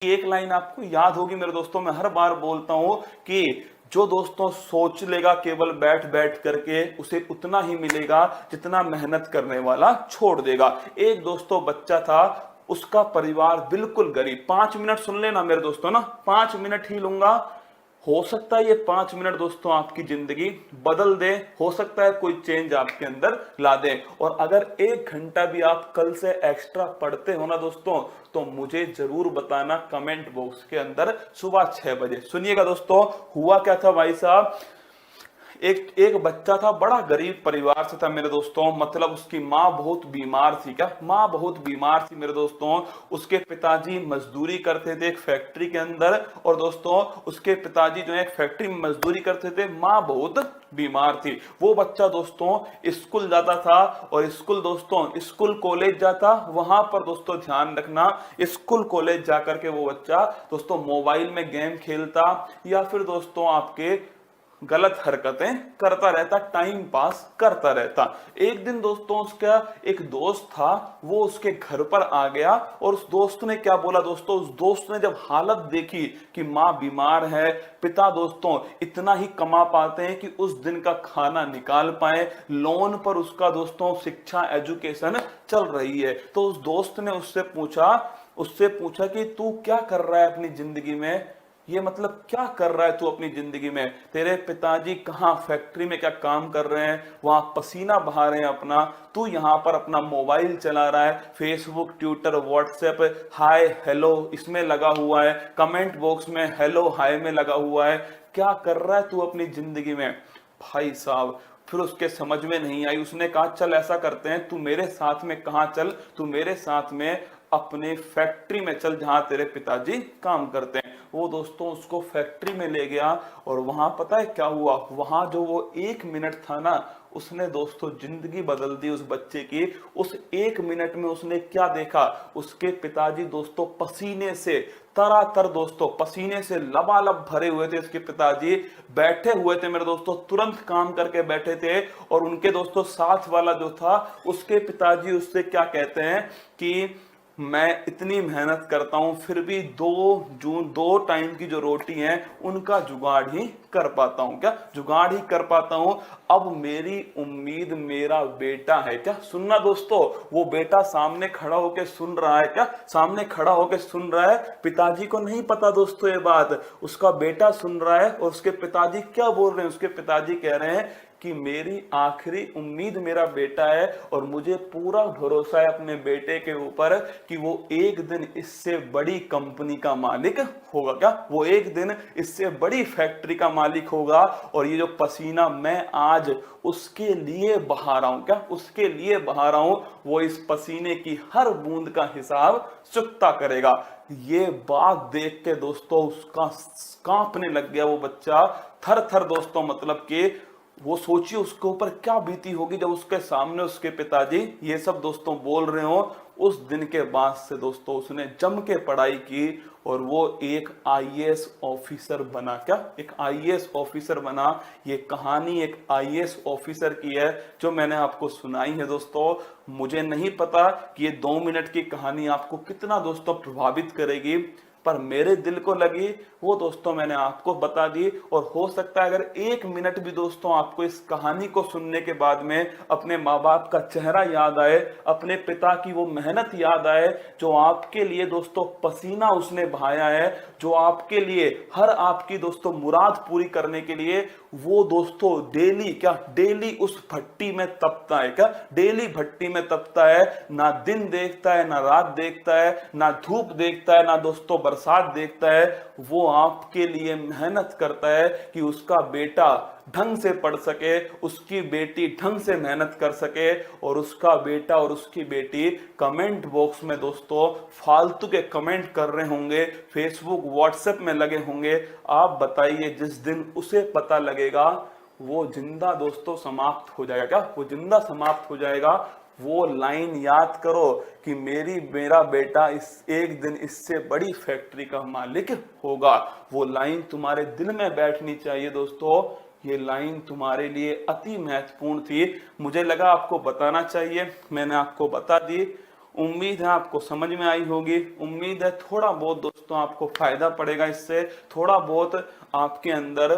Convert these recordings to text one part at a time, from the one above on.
एक लाइन आपको याद होगी मेरे दोस्तों, मैं हर बार बोलता हूं कि जो दोस्तों सोच लेगा केवल बैठ बैठ करके, उसे उतना ही मिलेगा जितना मेहनत करने वाला छोड़ देगा। एक दोस्तों बच्चा था, उसका परिवार बिल्कुल गरीब। 5 मिनट सुन लेना मेरे दोस्तों ना, 5 मिनट ही लूंगा। हो सकता है ये 5 मिनट दोस्तों आपकी जिंदगी बदल दे, हो सकता है कोई चेंज आपके अंदर ला दे। और अगर 1 घंटा भी आप कल से एक्स्ट्रा पढ़ते हो ना दोस्तों, तो मुझे जरूर बताना कमेंट बॉक्स के अंदर सुबह 6 बजे। सुनिएगा दोस्तों, हुआ क्या था भाई साहब, एक एक बच्चा था, बड़ा गरीब परिवार से था मेरे दोस्तों। मतलब उसकी माँ बहुत बीमार थी। क्या माँ बहुत बीमार थी मेरे दोस्तों। उसके पिताजी मजदूरी करते थे एक फैक्ट्री के अंदर, और दोस्तों उसके पिताजी जो है एक फैक्ट्री में मजदूरी करते थे, माँ बहुत बीमार थी। वो बच्चा दोस्तों स्कूल जाता था, और स्कूल दोस्तों स्कूल कॉलेज जाता। वहां पर दोस्तों ध्यान रखना, स्कूल कॉलेज जाकर के वो बच्चा दोस्तों मोबाइल में गेम खेलता, या फिर दोस्तों आपके गलत हरकतें करता रहता, टाइम पास करता रहता। एक दिन दोस्तों उसका एक दोस्त था, वो उसके घर पर आ गया, और उस दोस्त ने क्या बोला दोस्तों, उस दोस्त ने जब हालत देखी कि माँ बीमार है, पिता दोस्तों इतना ही कमा पाते हैं कि उस दिन का खाना निकाल पाए, लोन पर उसका दोस्तों शिक्षा एजुकेशन चल रही है, तो उस दोस्त ने उससे पूछा कि तू क्या कर रहा है अपनी जिंदगी में, ये मतलब क्या कर रहा है तू अपनी जिंदगी में, तेरे पिताजी कहाँ फैक्ट्री में क्या काम कर रहे हैं, वहां पसीना बहा रहे हैं अपना, तू यहाँ पर अपना मोबाइल चला रहा है, Facebook Twitter WhatsApp hi hello इसमें लगा हुआ है, कमेंट बॉक्स में हेलो हाय में लगा हुआ है, क्या कर रहा है तू अपनी जिंदगी में। भाई साहब फिर उसके समझ में नहीं आई, उसने कहा चल ऐसा करते हैं, तू मेरे साथ में कहाँ चल, तू मेरे साथ में अपने फैक्ट्री में चल जहां तेरे पिताजी काम करते हैं। वो दोस्तों उसको फैक्ट्री में ले गया, और वहां पता है क्या हुआ, वहां जो वो 1 मिनट था ना, उसने दोस्तों जिंदगी बदल दी उस बच्चे की। उस 1 मिनट में उसने क्या देखा, उसके पिताजी दोस्तों पसीने से तरातर दोस्तों पसीने से लबालब भरे हुए थे, उसके पिताजी बैठे हुए थे मेरे दोस्तों, तुरंत काम करके बैठे थे। और उनके दोस्तों साथ वाला जो था, उसके पिताजी उससे क्या कहते हैं कि मैं इतनी मेहनत करता हूं फिर भी 2 टाइम की जो रोटी है उनका जुगाड़ ही कर पाता हूं, क्या जुगाड़ ही कर पाता हूं। अब मेरी उम्मीद मेरा बेटा है। क्या सुनना दोस्तों, वो बेटा सामने खड़ा होकर सुन रहा है, क्या सामने खड़ा होकर सुन रहा है, पिताजी को नहीं पता दोस्तों ये बात, उसका बेटा सुन रहा है। और उसके पिताजी क्या बोल रहे हैं, उसके पिताजी कह रहे हैं कि मेरी आखिरी उम्मीद मेरा बेटा है, और मुझे पूरा भरोसा है अपने बेटे के ऊपर कि वो एक दिन इससे बड़ी कंपनी का मालिक होगा। क्या वो एक दिन इससे बड़ी फैक्ट्री का मालिक होगा, और ये जो पसीना मैं आज उसके लिए बहा रहा हूं, क्या उसके लिए बहा रहा हूं, वो इस पसीने की हर बूंद का हिसाब चुकता करेगा। ये बात देख के दोस्तों उसका कांपने लग गया वो बच्चा, थर थर दोस्तों। मतलब कि वो सोचिए उसके ऊपर क्या बीती होगी जब उसके सामने उसके पिताजी ये सब दोस्तों बोल रहे हो। उस दिन के बाद से दोस्तों उसने जम के पढ़ाई की, और वो एक आईएएस ऑफिसर बना। क्या एक आईएएस ऑफिसर बना। ये कहानी एक आईएएस ऑफिसर की है जो मैंने आपको सुनाई है दोस्तों। मुझे नहीं पता कि ये 2 मिनट की कहानी आपको कितना दोस्तों प्रभावित करेगी, पर मेरे दिल को लगी वो दोस्तों मैंने आपको बता दी। और हो सकता है अगर 1 मिनट भी दोस्तों आपको इस कहानी को सुनने के बाद में अपने माँ बाप का चेहरा याद आए, अपने पिता की वो मेहनत याद आए, जो आपके लिए दोस्तों पसीना उसने बहाया है, जो आपके लिए हर आपकी दोस्तों मुराद पूरी करने के लिए वो दोस्तों डेली उस भट्टी में तपता है। क्या डेली भट्टी में तपता है, ना दिन देखता है ना रात देखता है, ना धूप देखता है ना दोस्तों बरसात देखता है। वो आपके लिए मेहनत करता है कि उसका बेटा ढंग से पढ़ सके, उसकी बेटी ढंग से मेहनत कर सके, और उसका बेटा और उसकी बेटी कमेंट बॉक्स में दोस्तों फालतू के कमेंट कर रहे होंगे, फेसबुक व्हाट्सएप में लगे होंगे। आप बताइए जिस दिन उसे पता लगेगा वो जिंदा दोस्तों समाप्त हो जाएगा। क्या वो जिंदा समाप्त हो जाएगा। वो लाइन याद करो कि मेरा बेटा इस एक दिन इससे बड़ी फैक्ट्री का मालिक होगा। वो लाइन तुम्हारे दिल में बैठनी चाहिए दोस्तों। ये लाइन तुम्हारे लिए अति महत्वपूर्ण थी, मुझे लगा आपको बताना चाहिए, मैंने आपको बता दी। उम्मीद है आपको समझ में आई होगी। उम्मीद है थोड़ा बहुत दोस्तों आपको फायदा पड़ेगा इससे, थोड़ा बहुत आपके अंदर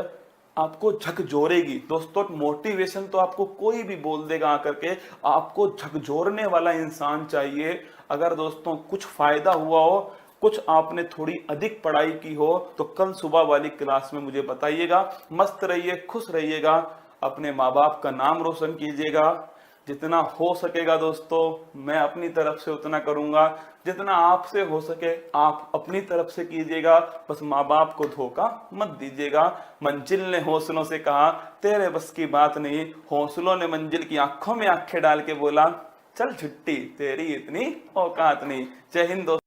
आपको झकझोरेगी। दोस्तों मोटिवेशन तो आपको कोई भी बोल देगा आकर के, आपको झकझोरने वाला इंसान चाहिए। अगर दोस्तों कुछ फायदा हुआ हो, कुछ आपने थोड़ी अधिक पढ़ाई की हो, तो कल सुबह वाली क्लास में मुझे बताइएगा। मस्त रहिए, खुश रहिएगा, अपने माँ बाप का नाम रोशन कीजिएगा। जितना हो सकेगा दोस्तों मैं अपनी तरफ से उतना करूंगा, जितना आपसे हो सके आप अपनी तरफ से कीजिएगा। बस माँ बाप को धोखा मत दीजिएगा। मंजिल ने हौसलों से कहा तेरे बस की बात नहीं, हौसलों ने मंजिल की आंखों में आंखें डाल के बोला चल छुट्टी तेरी इतनी औकात नहीं। जय हिंद दोस्तों।